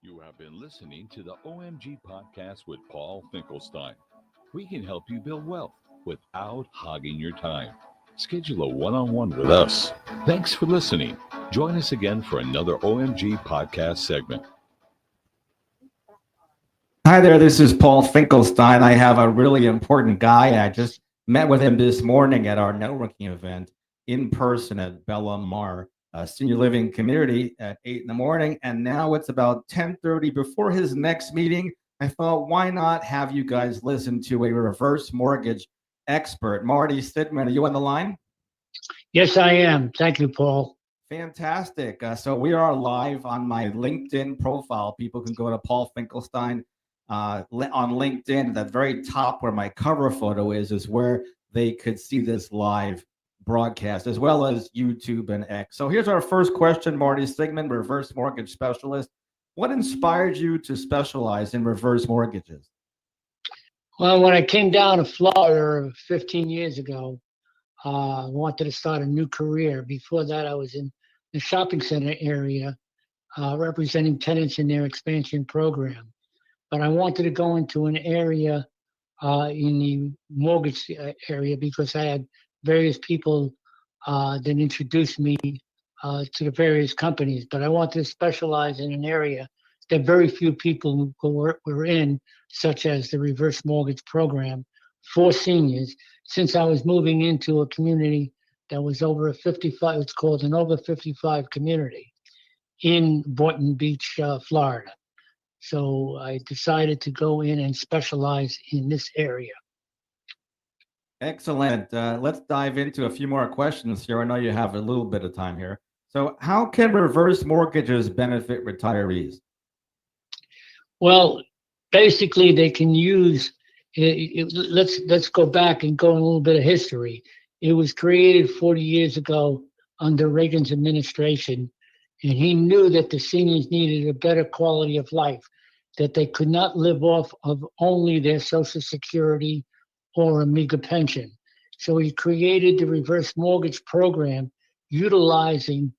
You have been listening to the OMG podcast with Paul Finkelstein. We can help you build wealth without hogging your time. Schedule a one-on-one with us. Thanks for listening. Join us again for another OMG podcast segment. Hi there, this is Paul Finkelstein. I have a really important guy. I just met with him this morning at our networking event in person at Bella Mar, a senior living community at 8 in the morning. And now it's about 10:30 before his next meeting. I thought, why not have you guys listen to a reverse mortgage expert? Marty Stidman, are you on the line? Yes, I am. Thank you, Paul. Fantastic. So we are live on my LinkedIn profile. People can go to Paul Finkelstein on LinkedIn. At the very top where my cover photo is where they could see this live broadcast, as well as YouTube and X. So here's our first question, Marty Sigmund, reverse mortgage specialist. What inspired you to specialize in reverse mortgages? Well, when I came down to Florida 15 years ago, I wanted to start a new career. Before that, I was in the shopping center area representing tenants in their expansion program. But I wanted to go into an area in the mortgage area because I had various people that introduced me to the various companies. But I wanted to specialize in an area that very few people were in, such as the reverse mortgage program for seniors. Since I was moving into a community that was over a 55, it's called an over 55 community in Boynton Beach, Florida. So I decided to go in and specialize in this area. Excellent. Let's dive into a few more questions here. I know you have a little bit of time here. So how can reverse mortgages benefit retirees? Well, basically they can use, let's go back and go in a little bit of history. It was created 40 years ago under Reagan's administration, and he knew that the seniors needed a better quality of life, that they could not live off of only their Social Security or a meager pension. So he created the reverse mortgage program utilizing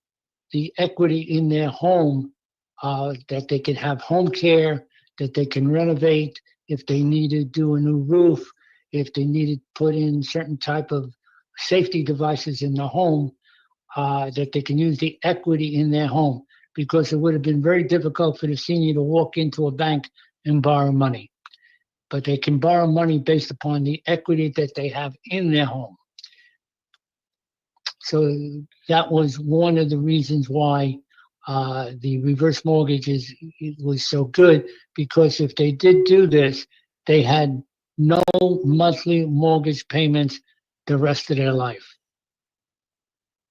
the equity in their home, that they could have home care, that they can renovate if they need to do a new roof, if they needed to put in certain type of safety devices in the home, that they can use the equity in their home, because it would have been very difficult for the senior to walk into a bank and borrow money. But they can borrow money based upon the equity that they have in their home. So that was one of the reasons why the reverse mortgage was so good, because if they did do this, they had no monthly mortgage payments the rest of their life.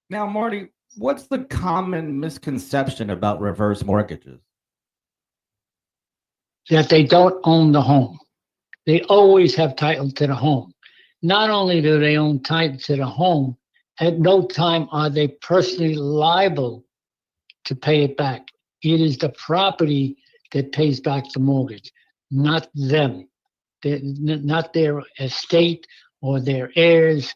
Now, Marty, what's the common misconception about reverse mortgages? That they don't own the home. They always have title to the home. Not only do they own title to the home, at no time are they personally liable to pay it back. It is the property that pays back the mortgage, not them. Not their estate or their heirs.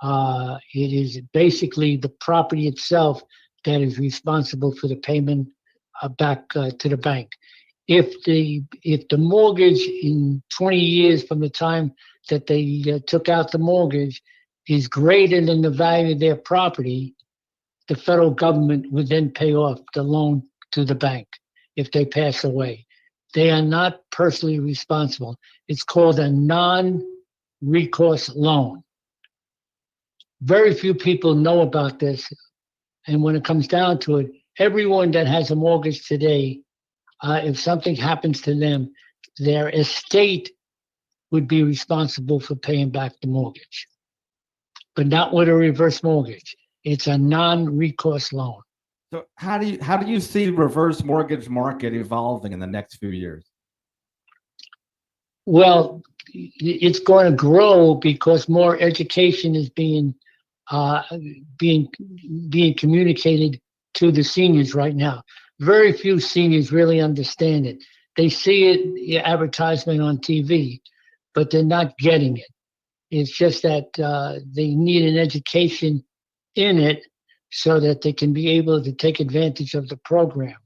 It is basically the property itself that is responsible for the payment back to the bank. If the mortgage in 20 years from the time that they took out the mortgage is greater than the value of their property, the federal government would then pay off the loan to the bank if they pass away. They are not personally responsible. It's called a non-recourse loan. Very few people know about this. And when it comes down to it, everyone that has a mortgage today, if something happens to them, their estate would be responsible for paying back the mortgage, but not with a reverse mortgage. It's a non-recourse loan. So how do you see reverse mortgage market evolving in the next few years? Well, it's going to grow because more education is being communicated to the seniors right now. Very few seniors really understand it. They see it, advertisement on TV, but they're not getting it. It's just that they need an education in it so that they can be able to take advantage of the program.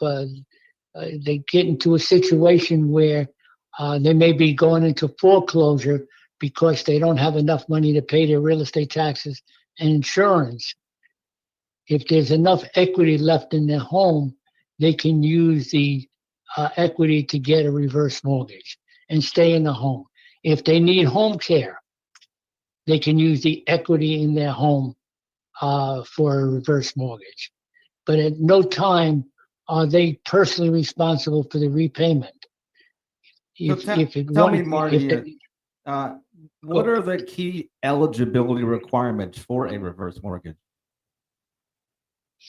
they get into a situation where they may be going into foreclosure because they don't have enough money to pay their real estate taxes and insurance. If there's enough equity left in their home, they can use the equity to get a reverse mortgage and stay in the home. If they need home care, they can use the equity in their home for a reverse mortgage. But at no time are they personally responsible for the repayment. Tell me, Marty, what are the key eligibility requirements for a reverse mortgage?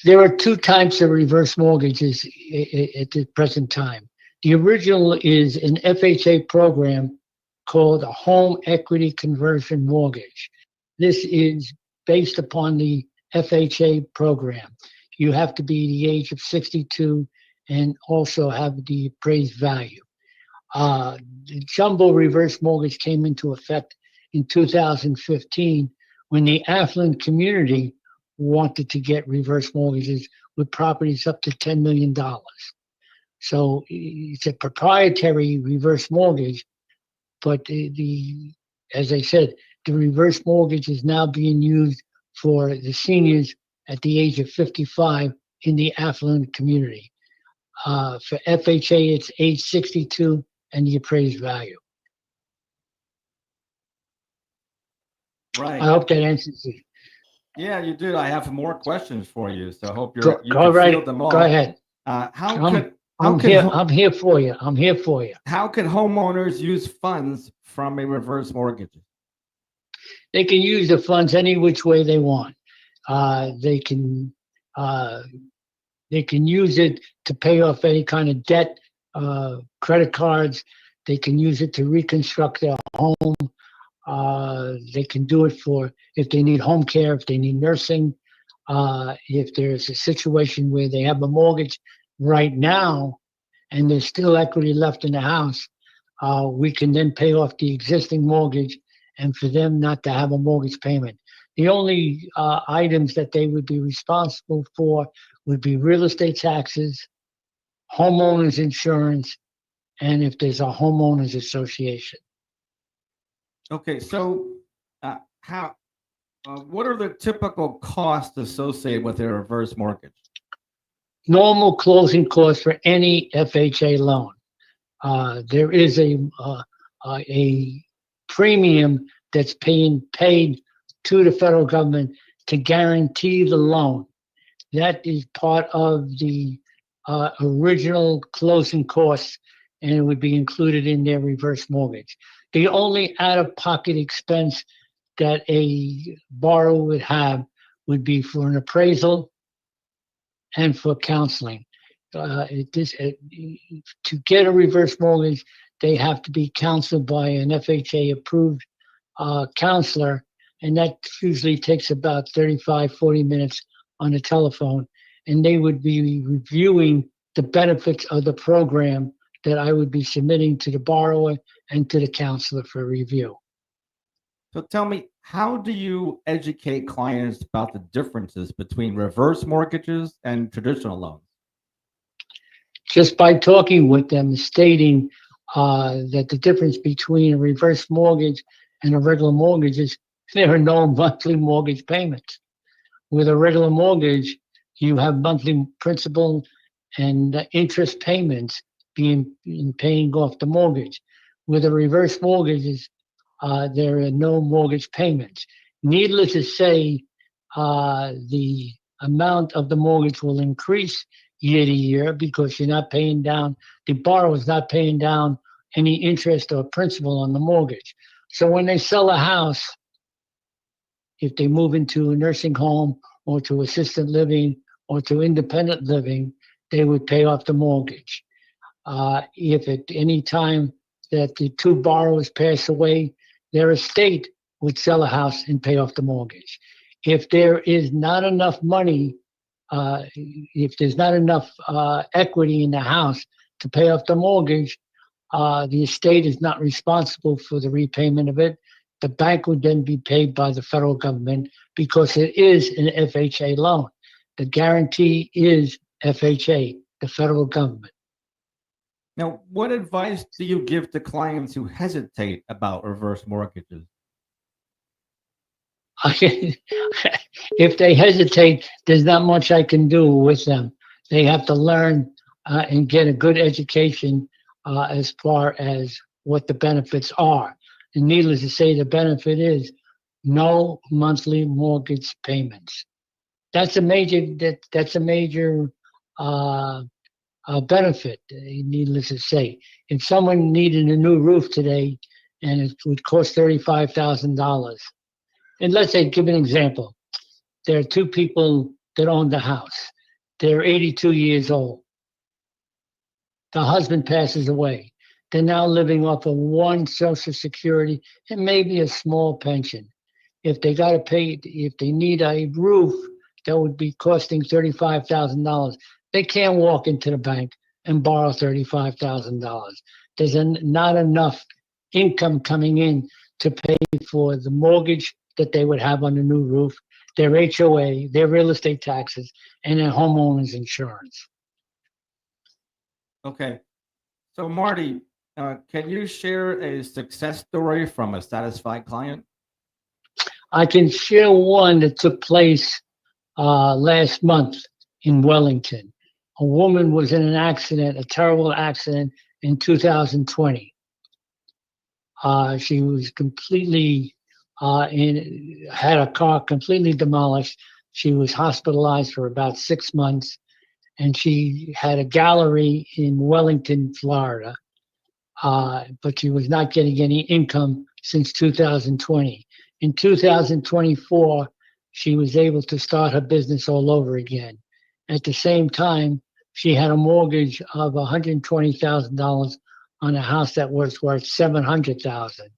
There are two types of reverse mortgages at the present time. The original is an FHA program called a home equity conversion mortgage. This is based upon the FHA program. You have to be the age of 62 and also have the appraised value. The jumbo reverse mortgage came into effect in 2015 when the affluent community wanted to get reverse mortgages with properties up to $10 million. So it's a proprietary reverse mortgage, but as I said, the reverse mortgage is now being used for the seniors at the age of 55 in the affluent community. For FHA, it's age 62 and the appraised value. Right. I hope that answers it. Yeah, you did. I have more questions for you, so I hope you Go can right. field them all. Go ahead. I'm here for you. I'm here for you. How can homeowners use funds from a reverse mortgage? They can use the funds any which way they want. They can use it to pay off any kind of debt, credit cards. They can use it to reconstruct their home. They can do it for if they need home care, if they need nursing, if there's a situation where they have a mortgage right now and there's still equity left in the house, we can then pay off the existing mortgage and for them not to have a mortgage payment. The only items that they would be responsible for would be real estate taxes, homeowners insurance, and if there's a homeowners association. Okay, so what are the typical costs associated with a reverse mortgage? Normal closing costs for any FHA loan. There is a premium that's paid to the federal government to guarantee the loan. That is part of the original closing costs, and it would be included in their reverse mortgage. The only out-of-pocket expense that a borrower would have would be for an appraisal and for counseling. To get a reverse mortgage, they have to be counseled by an FHA-approved counselor, and that usually takes about 35, 40 minutes on the telephone, and they would be reviewing the benefits of the program that I would be submitting to the borrower and to the counselor for review. So tell me, how do you educate clients about the differences between reverse mortgages and traditional loans? Just by talking with them, stating that the difference between a reverse mortgage and a regular mortgage is there are no monthly mortgage payments. With a regular mortgage, you have monthly principal and interest payments paying off the mortgage. With a reverse mortgage, there are no mortgage payments. Needless to say, the amount of the mortgage will increase year to year because you're not paying down, the borrower is not paying down any interest or principal on the mortgage. So when they sell a house, if they move into a nursing home or to assisted living or to independent living, they would pay off the mortgage. If at any time that the two borrowers pass away, their estate would sell a house and pay off the mortgage. If there is not enough money, if there's not enough equity in the house to pay off the mortgage, the estate is not responsible for the repayment of it. The bank would then be paid by the federal government because it is an FHA loan. The guarantee is FHA. the federal government. Now, what advice do you give to clients who hesitate about reverse mortgages? If they hesitate, there's not much I can do with them. They have to learn and get a good education as far as what the benefits are. And needless to say, the benefit is no monthly mortgage payments. That's a major benefit. Needless to say, if someone needed a new roof today and it would cost $35,000, and let's say, give an example. There are two people that own the house. They're 82 years old. The husband passes away. They're now living off of one Social Security and maybe a small pension. If they got to pay, if they need a roof that would be costing $35,000, they can't walk into the bank and borrow $35,000. There's not enough income coming in to pay for the mortgage that they would have on the new roof, their HOA, their real estate taxes, and their homeowner's insurance. Okay. So, Marty, can you share a success story from a satisfied client? I can share one that took place last month in Wellington. A woman was in an accident, a terrible accident in 2020. She was completely had a car completely demolished. She was hospitalized for about 6 months, and she had a gallery in Wellington, Florida, but she was not getting any income since 2020. In 2024, she was able to start her business all over again. At the same time, she had a mortgage of $120,000 on a house that was worth $700,000.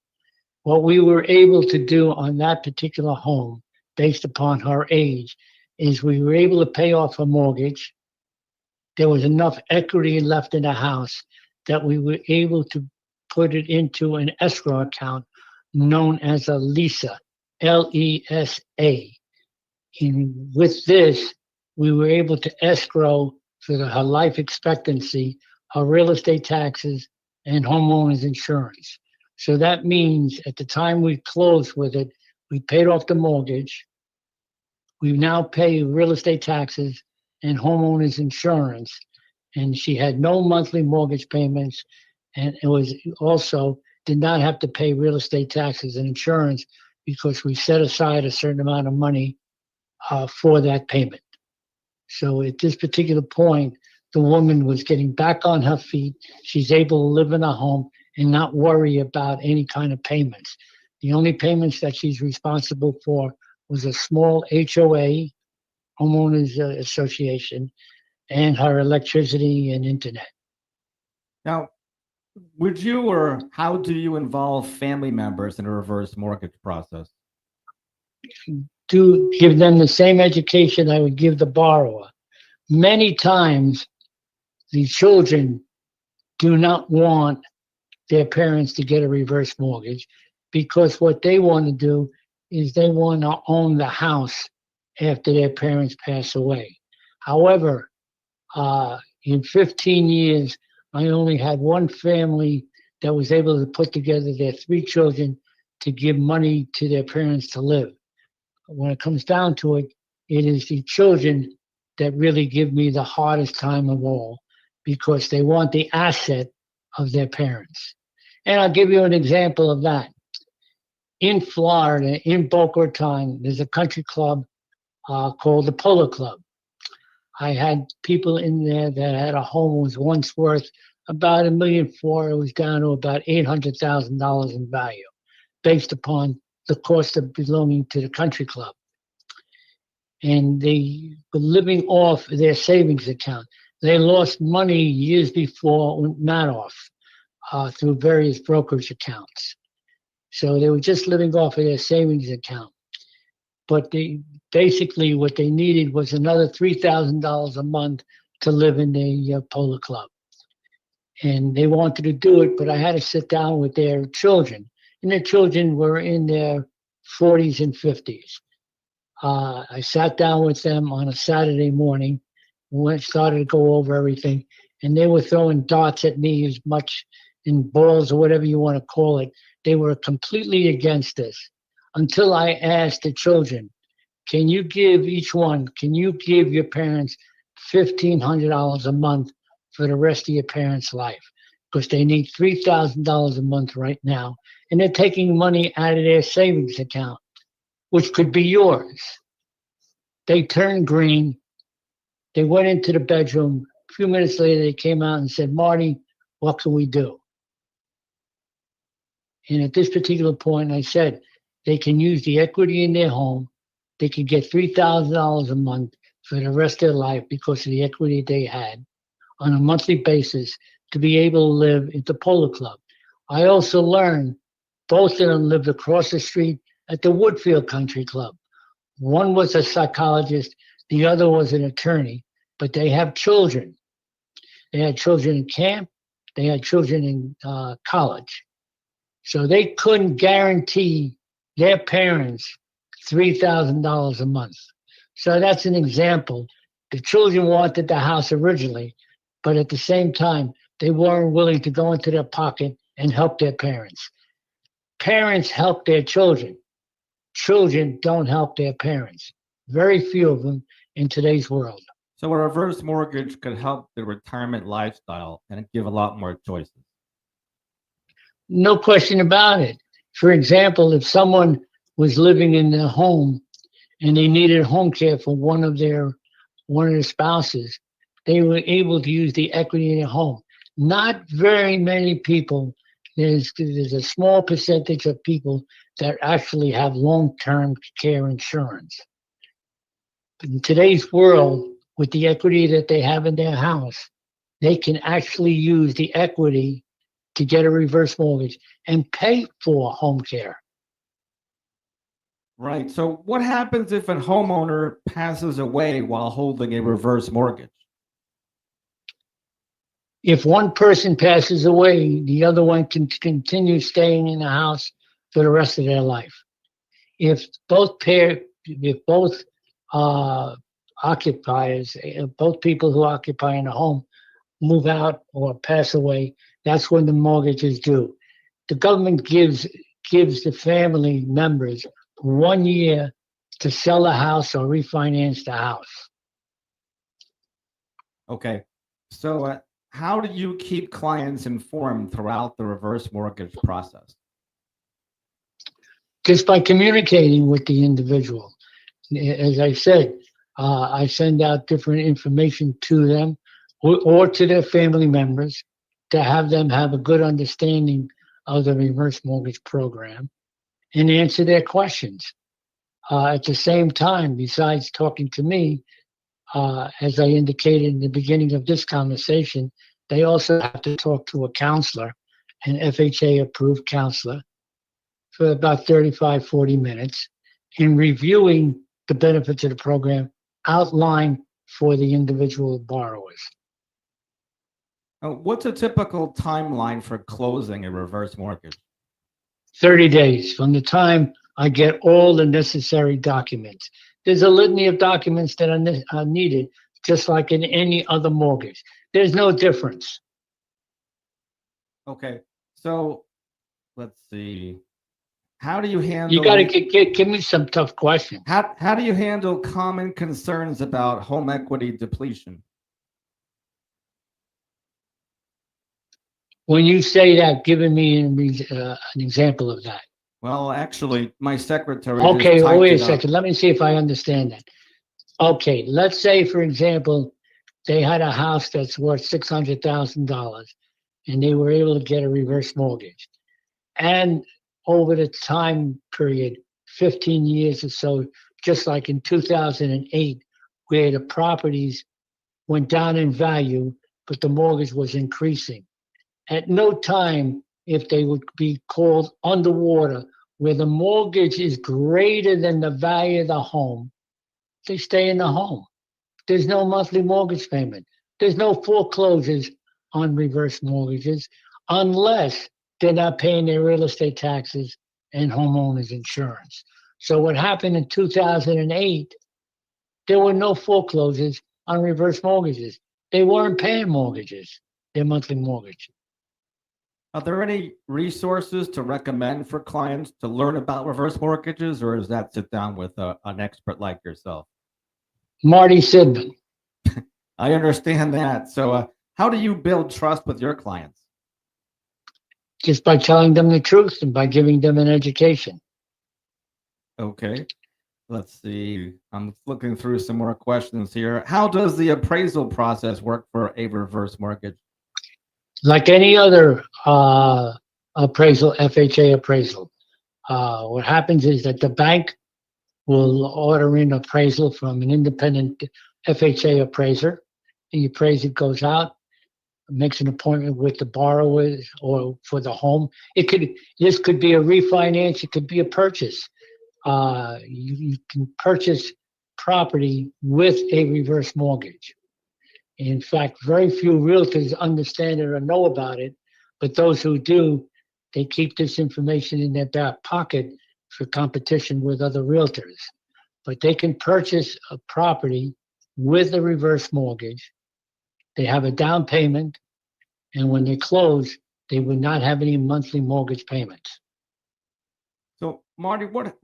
What we were able to do on that particular home, based upon her age, is we were able to pay off her mortgage. There was enough equity left in the house that we were able to put it into an escrow account known as a LISA, L-E-S-A. And with this, we were able to escrow for her life expectancy, her real estate taxes, and homeowners insurance. So that means at the time we closed with it, we paid off the mortgage. We now pay real estate taxes and homeowners insurance. And she had no monthly mortgage payments. And it was also did not have to pay real estate taxes and insurance because we set aside a certain amount of money for that payment. So at this particular point, the woman was getting back on her feet. She's able to live in a home and not worry about any kind of payments. The only payments that she's responsible for was a small HOA, homeowners association, and her electricity and internet. Now, would you or how do you involve family members in a reverse mortgage process? To give them the same education I would give the borrower. Many times, the children do not want their parents to get a reverse mortgage because what they want to do is they want to own the house after their parents pass away. However, in 15 years, I only had one family that was able to put together their 3 children to give money to their parents to live. When it comes down to it, it is the children that really give me the hardest time of all because they want the asset of their parents. And I'll give you an example of that. In Florida, in Boca Raton, there's a country club called the Polo Club. I had people in there that had a home that was once worth about $1.4 million. It was down to about $800,000 in value, based upon the cost of belonging to the country club. And they were living off their savings account. They lost money years before Madoff through various brokerage accounts. So they were just living off of their savings account. But basically what they needed was another $3,000 a month to live in the Polo Club. And they wanted to do it, but I had to sit down with their children. And their children were in their 40s and 50s. I sat down with them on a Saturday morning, started to go over everything, and they were throwing darts at me as much in balls or whatever you want to call it. They were completely against this until I asked the children, can you give your parents $1,500 a month for the rest of your parents' life? Because they need $3,000 a month right now, and they're taking money out of their savings account, which could be yours. They turned green. They went into the bedroom. A few minutes later, they came out and said, Marty, what can we do? And at this particular point, I said, they can use the equity in their home. They can get $3,000 a month for the rest of their life because of the equity they had on a monthly basis to be able to live at the Polo Club. I also learned both of them lived across the street at the Woodfield Country Club. One was a psychologist, the other was an attorney, but they have children. They had children in camp, they had children in college. So they couldn't guarantee their parents $3,000 a month. So that's an example. The children wanted the house originally, but at the same time, they weren't willing to go into their pocket and help their parents. Parents help their children. Children don't help their parents. Very few of them in today's world. So a reverse mortgage could help the retirement lifestyle and give a lot more choices. No question about it. For example, if someone was living in their home and they needed home care for one of their spouses, they were able to use the equity in their home. Not very many people. There's a small percentage of people that actually have long-term care insurance. But in today's world, with the equity that they have in their house, they can actually use the equity to get a reverse mortgage and pay for home care. Right. So what happens if a homeowner passes away while holding a reverse mortgage? If one person passes away, the other one can continue staying in the house for the rest of their life. If both occupiers, both people who occupy in a home move out or pass away, that's when the mortgage is due. The government gives the family members 1 year to sell the house or refinance the house. Okay. So how do you keep clients informed throughout the reverse mortgage process? Just by communicating with the individual. As I said, I send out different information to them or to their family members to have them have a good understanding of the reverse mortgage program and answer their questions. At the same time, besides talking to me, as I indicated in the beginning of this conversation, they also have to talk to a counselor, an FHA-approved counselor, for about 35, 40 minutes in reviewing the benefits of the program outlined for the individual borrowers. What's a typical timeline for closing a reverse mortgage? 30 days from the time I get all the necessary documents. There's a litany of documents that are needed, just like in any other mortgage. There's no difference. Okay, so let's see. How do you handle? You got to give me some tough questions. How do you handle common concerns about home equity depletion? When you say that, give me an example of that. Well, actually, my secretary. Okay, wait a second. Let me see if I understand that. Okay, let's say, for example, they had a house that's worth $600,000 and they were able to get a reverse mortgage. And over the time period, 15 years or so, just like in 2008, where the properties went down in value, but the mortgage was increasing. At no time, if they would be called underwater, where the mortgage is greater than the value of the home, they stay in the home. There's no monthly mortgage payment. There's no foreclosures on reverse mortgages unless they're not paying their real estate taxes and homeowners insurance. So what happened in 2008, there were no foreclosures on reverse mortgages. They weren't paying mortgages, their monthly mortgage. Are there any resources to recommend for clients to learn about reverse mortgages, or is that sit down with an expert like yourself? Marty Sidman. I understand that. So, how do you build trust with your clients? Just by telling them the truth and by giving them an education. Okay. Let's see. I'm looking through some more questions here. How does the appraisal process work for a reverse mortgage? Like any other appraisal, FHA appraisal, what happens is that the bank will order in appraisal from an independent FHA appraiser. The appraiser goes out, makes an appointment with the borrower or for the home. This could be a refinance, it could be a purchase. You can purchase property with a reverse mortgage. In fact, very few realtors understand it or know about it, but those who do, they keep this information in their back pocket for competition with other realtors. But they can purchase a property with a reverse mortgage. They have a down payment, and when they close, they would not have any monthly mortgage payments. So, Marty, what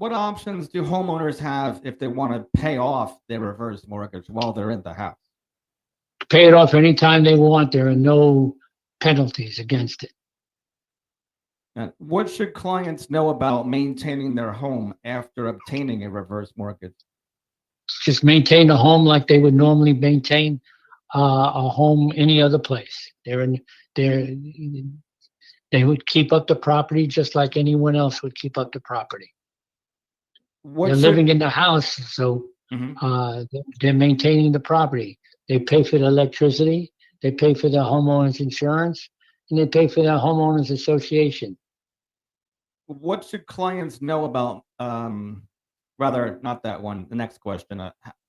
options do homeowners have if they want to pay off their reverse mortgage while they're in the house? Pay it off anytime they want. There are no penalties against it. And what should clients know about maintaining their home after obtaining a reverse mortgage? Just maintain a home like they would normally maintain a home any other place. They would keep up the property just like anyone else would keep up the property. They're living in the house, so they're maintaining the property. They pay for the electricity, they pay for their homeowners insurance, and they pay for their homeowners association. What should clients know about, rather, not that one, the next question.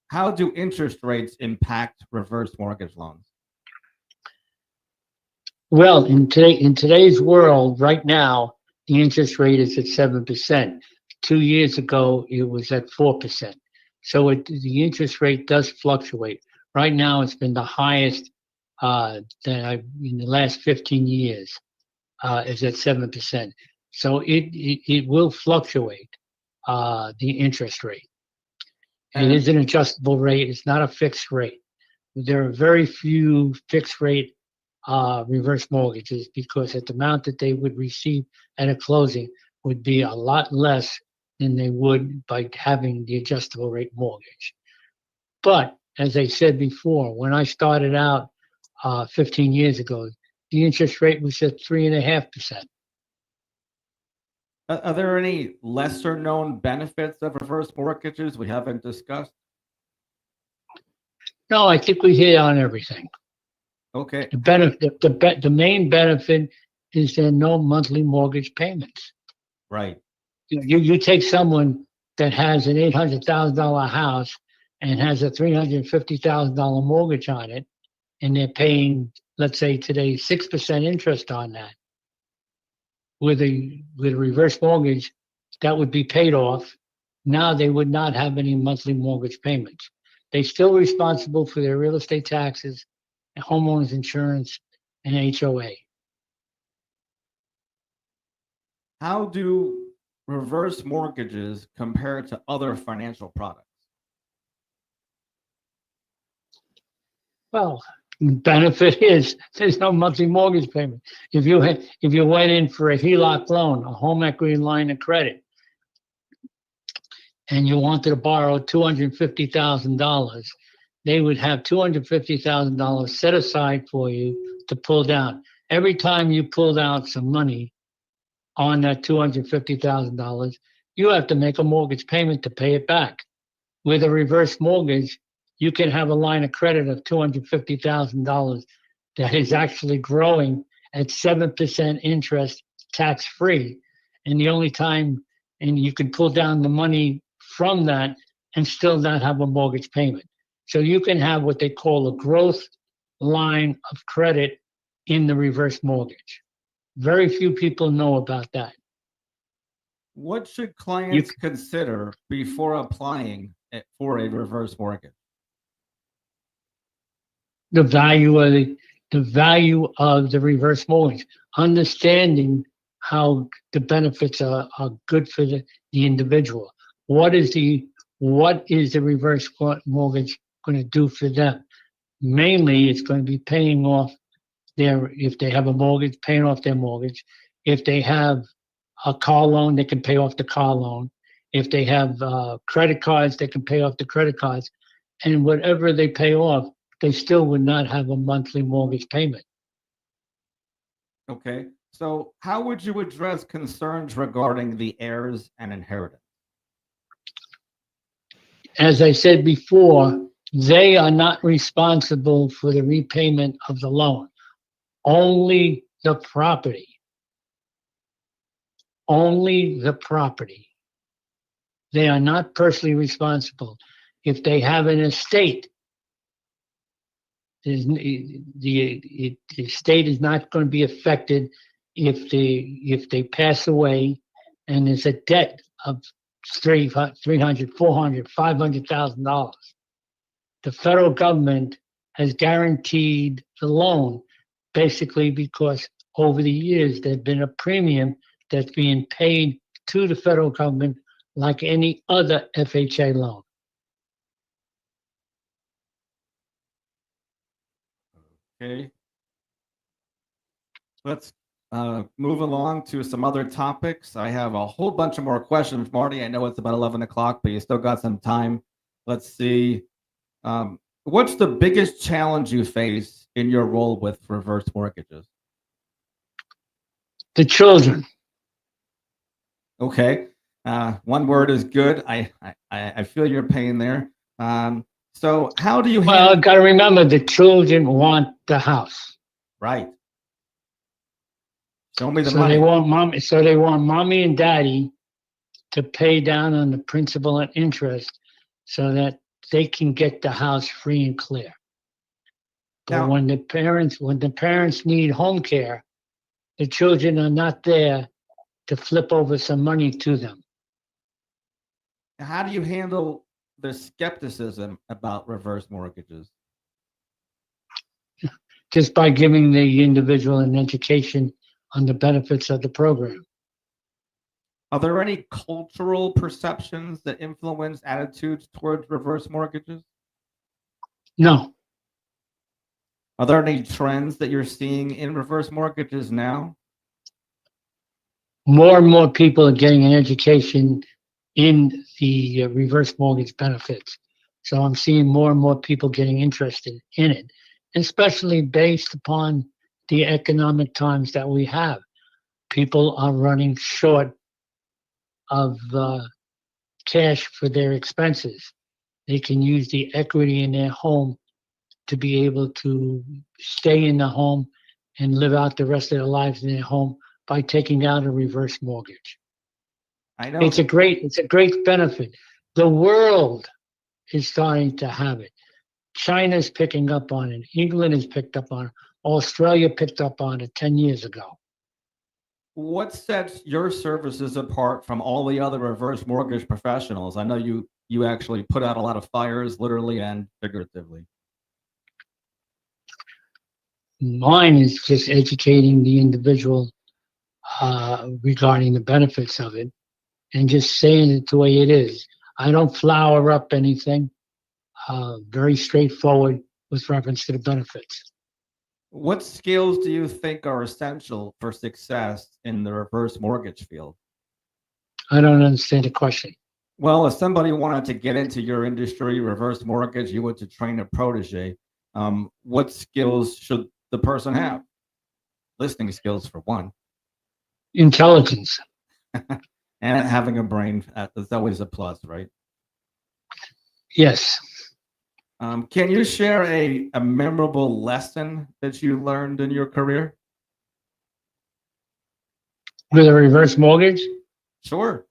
How do interest rates impact reverse mortgage loans? Well, in today's world, right now, the interest rate is at 7%. 2 years ago, it was at 4%. So the interest rate does fluctuate. Right now, it's been the highest in the last 15 years, is at 7%. So it will fluctuate, the interest rate. It is an adjustable rate. It's not a fixed rate. There are very few fixed rate reverse mortgages because the amount that they would receive at a closing would be a lot less than they would by having the adjustable rate mortgage. But as I said before, when I started out 15 years ago, the interest rate was at 3.5%. Are there any lesser known benefits of reverse mortgages we haven't discussed? No, I think we hit on everything. Okay. The main benefit is there are no monthly mortgage payments. Right. You take someone that has an $800,000 house and has a $350,000 mortgage on it, and they're paying, let's say today, 6% interest on that. With a reverse mortgage, that would be paid off. Now they would not have any monthly mortgage payments. They're still responsible for their real estate taxes, homeowners insurance, and HOA. How do reverse mortgages compare to other financial products? Well, benefit is there's no monthly mortgage payment. If you went in for a HELOC loan, a home equity line of credit, and you wanted to borrow $250,000, they would have $250,000 set aside for you to pull down. Every time you pulled out some money on that $250,000, you have to make a mortgage payment to pay it back. With a reverse mortgage, you can have a line of credit of $250,000 that is actually growing at 7% interest, tax free. And the only time, and you can pull down the money from that and still not have a mortgage payment. So you can have what they call a growth line of credit in the reverse mortgage. Very few people know about that. What should clients consider before applying for a reverse mortgage? the value of the value of the reverse mortgage, understanding how the benefits are good for the individual. What is the reverse mortgage going to do for them? Mainly, it's going to be paying off if they have a mortgage, paying off their mortgage. If they have a car loan, they can pay off the car loan. If they have credit cards, they can pay off the credit cards. And whatever they pay off, they still would not have a monthly mortgage payment. Okay. So how would you address concerns regarding the heirs and inheritance? As I said before, they are not responsible for the repayment of the loan. Only the property. Only the property. They are not personally responsible. If they have an estate, the estate is not going to be affected if they pass away and there's a debt of $300, $400, $500,000. The federal government has guaranteed the loan basically because over the years there's been a premium that's being paid to the federal government like any other FHA loan. Okay. Let's move along to some other topics. I have a whole bunch of more questions, Marty. I know it's about 11 o'clock, but you still got some time. Let's see. What's the biggest challenge you face in your role with reverse mortgages? The children. Okay. One word is good. I feel your pain there. So how do you Well, I've got to remember the children want the house. Right. Show me the So money. they want mommy and daddy to pay down on the principal and interest so that they can get the house free and clear. But Now- when the parents need home care, the children are not there to flip over some money to them. How do you handle the skepticism about reverse mortgages? Just by giving the individual an education on the benefits of the program. Are there any cultural perceptions that influence attitudes towards reverse mortgages? No, Are there any trends that you're seeing in reverse mortgages now? more and more people are getting an education in the reverse mortgage benefits. So I'm seeing more and more people getting interested in it, especially based upon the economic times that we have. People are running short of cash for their expenses. They can use the equity in their home to be able to stay in the home and live out the rest of their lives in their home by taking out a reverse mortgage. I know. It's a great benefit. The world is starting to have it. China's picking up on it. England has picked up on it. Australia picked up on it 10 years ago. What sets your services apart from all the other reverse mortgage professionals? I know you actually put out a lot of fires, literally and figuratively. Mine is just educating the individual regarding the benefits of it and just saying it the way it is. I don't flower up anything. Very straightforward with reference to the benefits. What skills do you think are essential for success in the reverse mortgage field? I don't understand the question. Well, if somebody wanted to get into your industry, reverse mortgage, you were to train a protege. What skills should the person have? Listening skills, for one. Intelligence. And having a brain is always a plus, right? Yes. Can you share a memorable lesson that you learned in your career? With a reverse mortgage, Sure.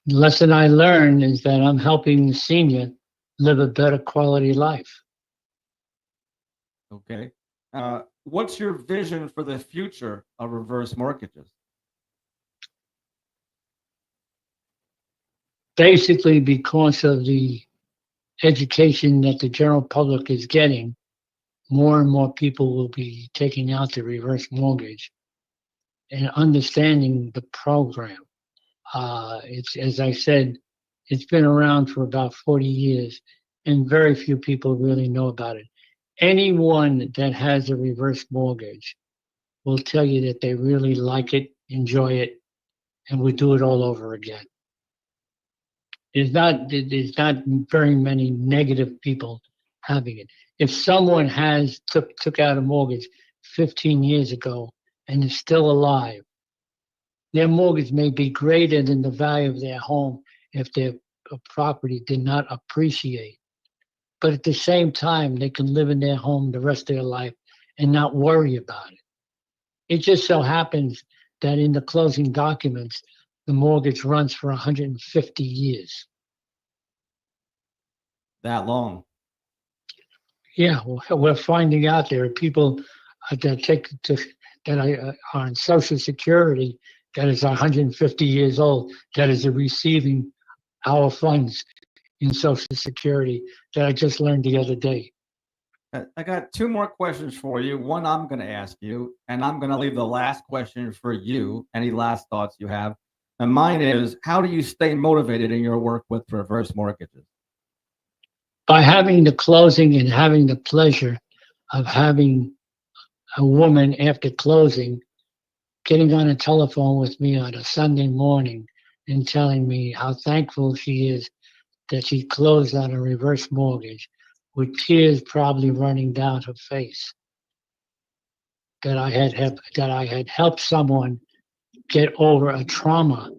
the lesson I learned is that I'm helping the senior live a better quality life. Okay. What's your vision for the future of reverse mortgages? Basically, because of the education that the general public is getting, more and more people will be taking out the reverse mortgage and understanding the program. It's, as I said, it's been around for about 40 years, and very few people really know about it. Anyone that has a reverse mortgage will tell you that they really like it, enjoy it, and would do it all over again. There's not very many negative people having it. If someone took out a mortgage 15 years ago and is still alive, their mortgage may be greater than the value of their home if their property did not appreciate. But at the same time, they can live in their home the rest of their life and not worry about it. It just so happens that in the closing documents, the mortgage runs for 150 years. That long? Yeah, we're finding out there are people that are on Social Security that is 150 years old that is receiving our funds in Social Security that I just learned the other day. I got two more questions for you. One I'm going to ask you, and I'm going to leave the last question for you. Any last thoughts you have? And mine is, how do you stay motivated in your work with reverse mortgages? By having the closing and having the pleasure of having a woman after closing getting on a telephone with me on a Sunday morning and telling me how thankful she is that she closed on a reverse mortgage with tears probably running down her face, that I had helped someone get over a trauma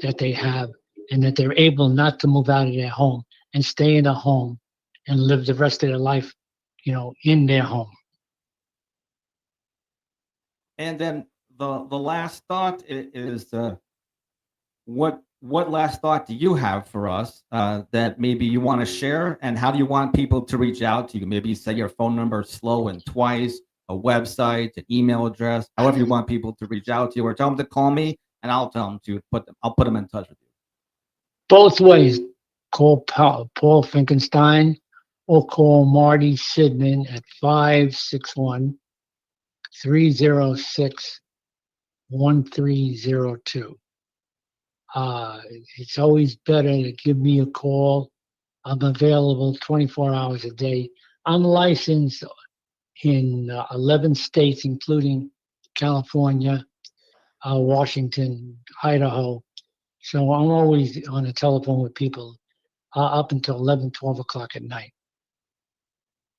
that they have, and that they're able not to move out of their home and stay in a home and live the rest of their life, in their home. And then the last thought is what last thought do you have for us that maybe you want to share, and how do you want people to reach out to you? Maybe say your phone number slow and twice, a website, an email address, however you want people to reach out to you, or tell them to call me and I'll tell them to I'll put them in touch with you. Both ways. Call Paul Finkelstein or call Marty Sidman at 561-306-1302. It's always better to give me a call. I'm available 24 hours a day. I'm licensed in 11 states, including California, Washington, Idaho. So I'm always on the telephone with people up until 11, 12 o'clock at night.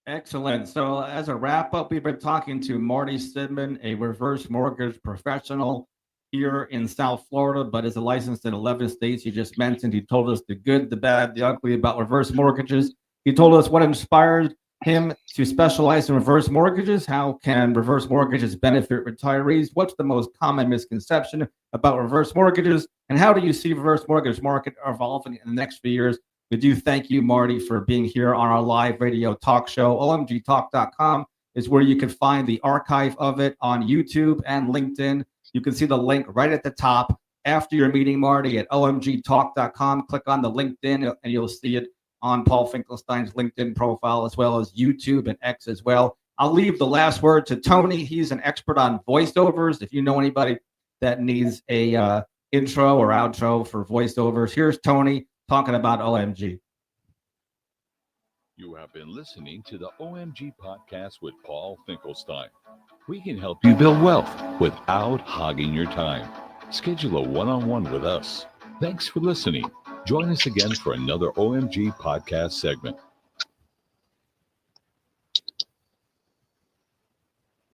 Excellent. So as a wrap up, we've been talking to Marty Sidman, a reverse mortgage professional here in South Florida, but is licensed in 11 states. You just mentioned, he told us the good, the bad, the ugly about reverse mortgages. He told us what inspired him to specialize in reverse mortgages. How can reverse mortgages benefit retirees? What's the most common misconception about reverse mortgages? And how do you see reverse mortgage market evolving in the next few years? We do thank you, Marty, for being here on our live radio talk show. OMGtalk.com is where you can find the archive of it on YouTube and LinkedIn. You can see the link right at the top after your meeting, Marty, at OMGtalk.com. Click on the LinkedIn and you'll see it on Paul Finkelstein's LinkedIn profile, as well as YouTube and X as well. I'll leave the last word to Tony. He's an expert on voiceovers. If you know anybody that needs a intro or outro for voiceovers, here's Tony talking about OMG. You have been listening to the OMG podcast with Paul Finkelstein. We can help you build wealth without hogging your time. Schedule a one-on-one with us. Thanks for listening. Join us again for another OMG podcast segment.